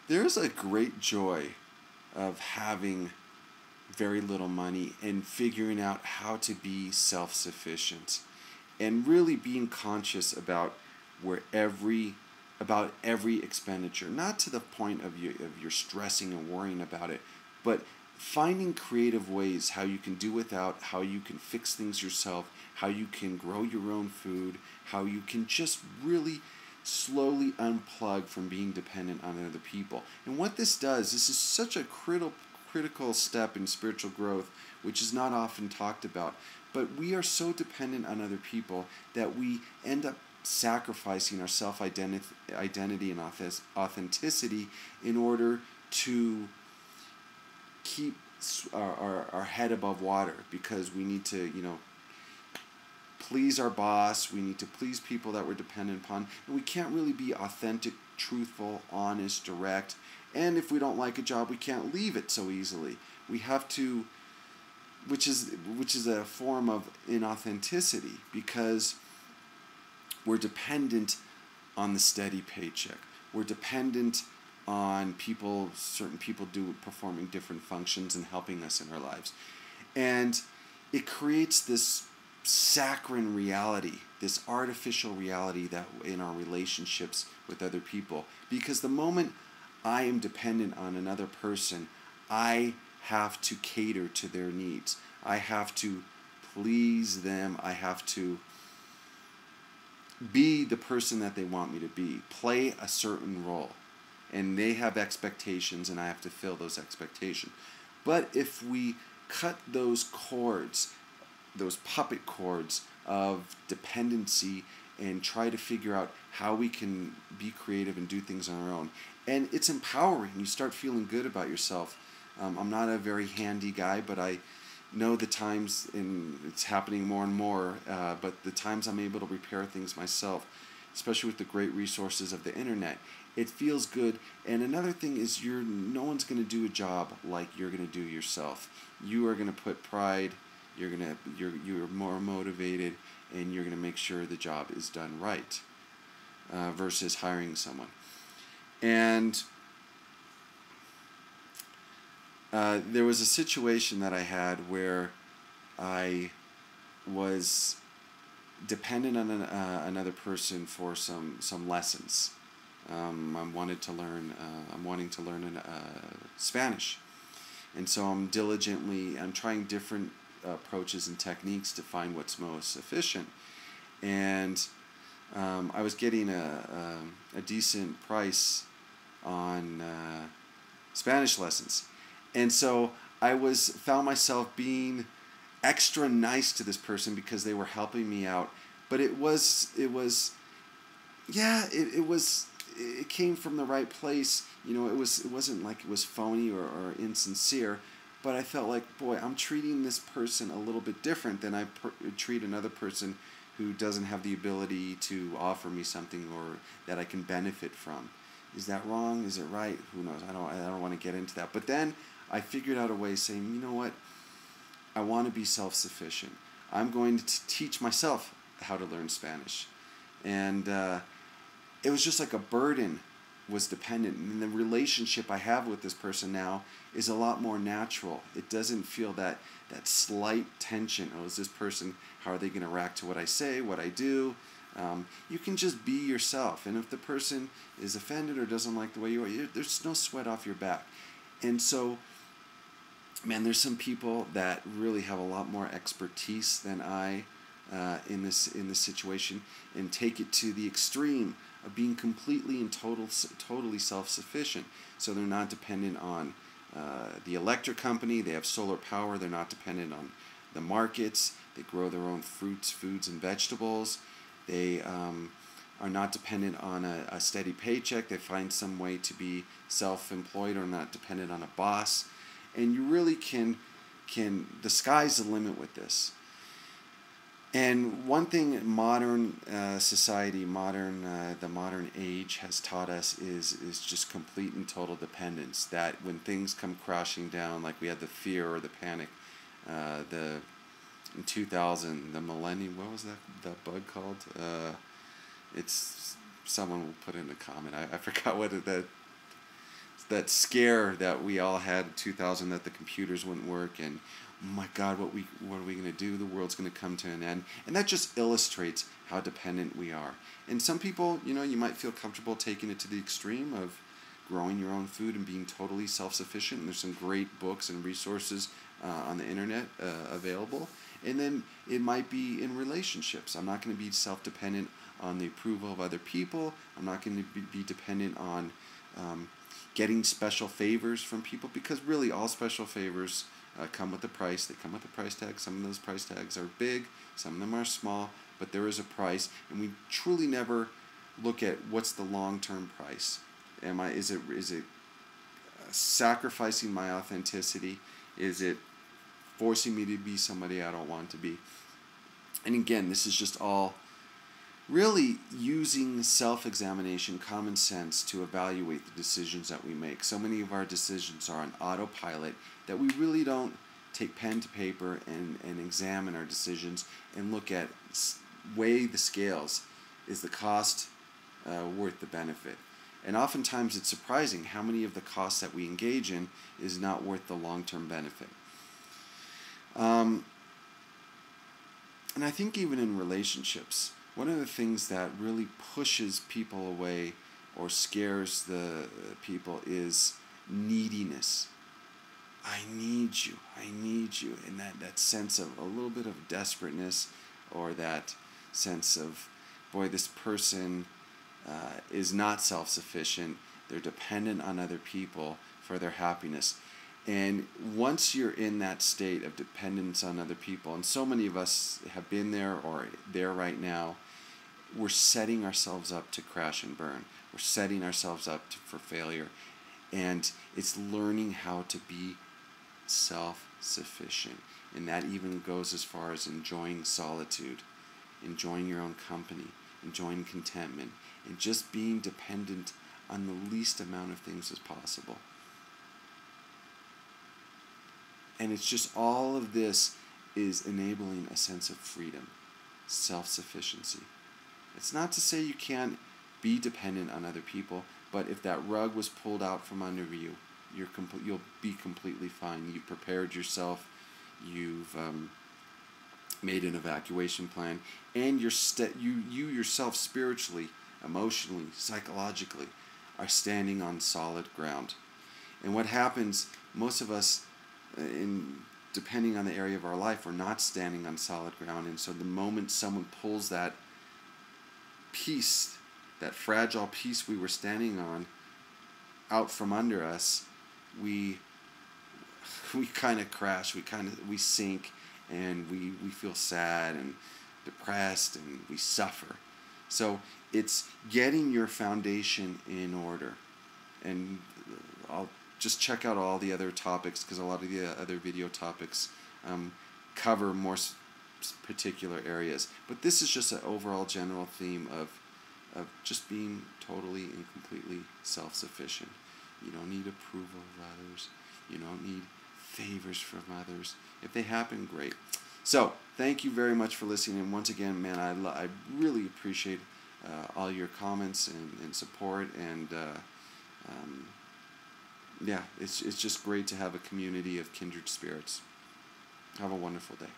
There's a great joy of having very little money and figuring out how to be self-sufficient and really being conscious about where every expenditure, not to the point of you're stressing and worrying about it, but finding creative ways how you can do without, how you can fix things yourself, how you can grow your own food, how you can just really slowly unplug from being dependent on other people. And what this does, this is such a critical step in spiritual growth, which is not often talked about. But we are so dependent on other people that we end up sacrificing our self-identity and authenticity in order to keep our head above water, because we need to, please our boss, we need to please people that we're dependent upon, and we can't really be authentic, truthful, honest, direct, and if we don't like a job, we can't leave it so easily. We have to, which is a form of inauthenticity, because we're dependent on the steady paycheck. We're dependent on certain people performing different functions and helping us in our lives. And it creates this saccharine reality, this artificial reality that in our relationships with other people. Because the moment I am dependent on another person, I have to cater to their needs. I have to please them. I have to be the person that they want me to be, play a certain role. And they have expectations, and I have to fill those expectations. But if we cut those cords, those puppet cords of dependency, and try to figure out how we can be creative and do things on our own, and it's empowering. You start feeling good about yourself. I'm not a very handy guy, but I know the times, and it's happening more and more, but the times I'm able to repair things myself, especially with the great resources of the internet, it feels good. And another thing is, no one's going to do a job like you're going to do yourself. You are going to put pride, you're more motivated, and you're going to make sure the job is done right, versus hiring someone. And there was a situation that I had where I was dependent on another person for some lessons. I'm wanting to learn Spanish, and so I'm trying different approaches and techniques to find what's most efficient. And I was getting a decent price on Spanish lessons. And so I found myself being extra nice to this person because they were helping me out. But it came from the right place. It wasn't like it was phony or insincere. But I felt like, boy, I'm treating this person a little bit different than I treat another person who doesn't have the ability to offer me something or that I can benefit from. Is that wrong? Is it right? Who knows? I don't want to get into that. But then I figured out a way saying, you know what? I want to be self-sufficient. I'm going to teach myself how to learn Spanish. And it was just like a burden was dependent. And the relationship I have with this person now is a lot more natural. It doesn't feel that slight tension. Oh, is this person, how are they going to react to what I say, what I do? You can just be yourself. And if the person is offended or doesn't like the way you are, there's no sweat off your back. And so, man, there's some people that really have a lot more expertise than I in this situation, and take it to the extreme of being completely and totally self-sufficient. So they're not dependent on the electric company. They have solar power. They're not dependent on the markets. They grow their own fruits, foods, and vegetables. They are not dependent on a steady paycheck. They find some way to be self-employed or not dependent on a boss. And you really can the sky's the limit with this. And one thing modern society, the modern age has taught us is just complete and total dependence. That when things come crashing down, like we had the fear or the panic, in 2000, the millennium, what was that bug called? It's someone will put in a comment. I forgot what that scare that we all had in 2000 that the computers wouldn't work, and oh my God, what are we going to do? The world's going to come to an end. And that just illustrates how dependent we are. And some people, you might feel comfortable taking it to the extreme of growing your own food and being totally self-sufficient. And there's some great books and resources on the internet available. And then it might be in relationships. I'm not going to be self-dependent on the approval of other people. I'm not going to be dependent on getting special favors from people, because really all special favors come with a price. They come with a price tag. Some of those price tags are big, some of them are small, but there is a price, and we truly never look at what's the long-term price. Is it sacrificing my authenticity? Is it forcing me to be somebody I don't want to be? And again, this is just all really using self-examination, common sense, to evaluate the decisions that we make. So many of our decisions are on autopilot that we really don't take pen to paper and examine our decisions and look at, weigh the scales. Is the cost worth the benefit? And oftentimes it's surprising how many of the costs that we engage in is not worth the long-term benefit. And I think even in relationships, one of the things that really pushes people away or scares the people is neediness. I need you, and that sense of a little bit of desperateness, or that sense of, boy, this person is not self-sufficient. They're dependent on other people for their happiness. And once you're in that state of dependence on other people, and so many of us have been there or there right now, we're setting ourselves up to crash and burn. We're setting ourselves up for failure. And it's learning how to be self-sufficient. And that even goes as far as enjoying solitude, enjoying your own company, enjoying contentment, and just being dependent on the least amount of things as possible. And it's just all of this is enabling a sense of freedom, self-sufficiency. It's not to say you can't be dependent on other people, but if that rug was pulled out from under you, you'll be completely fine. You've prepared yourself. You've made an evacuation plan, and you yourself spiritually, emotionally, psychologically are standing on solid ground. And what happens, most of us, depending on the area of our life, we're not standing on solid ground. And so the moment someone pulls that piece, that fragile piece we were standing on, out from under us, we kind of crash, we sink, and we feel sad and depressed, and we suffer. So it's getting your foundation in order. And I'll just check out all the other topics, because a lot of the other video topics cover more particular areas. But this is just an overall general theme of just being totally and completely self-sufficient. You don't need approval of others. You don't need favors from others. If they happen, great. So thank you very much for listening. And once again, man, I really appreciate all your comments and support. And yeah, it's just great to have a community of kindred spirits. Have a wonderful day.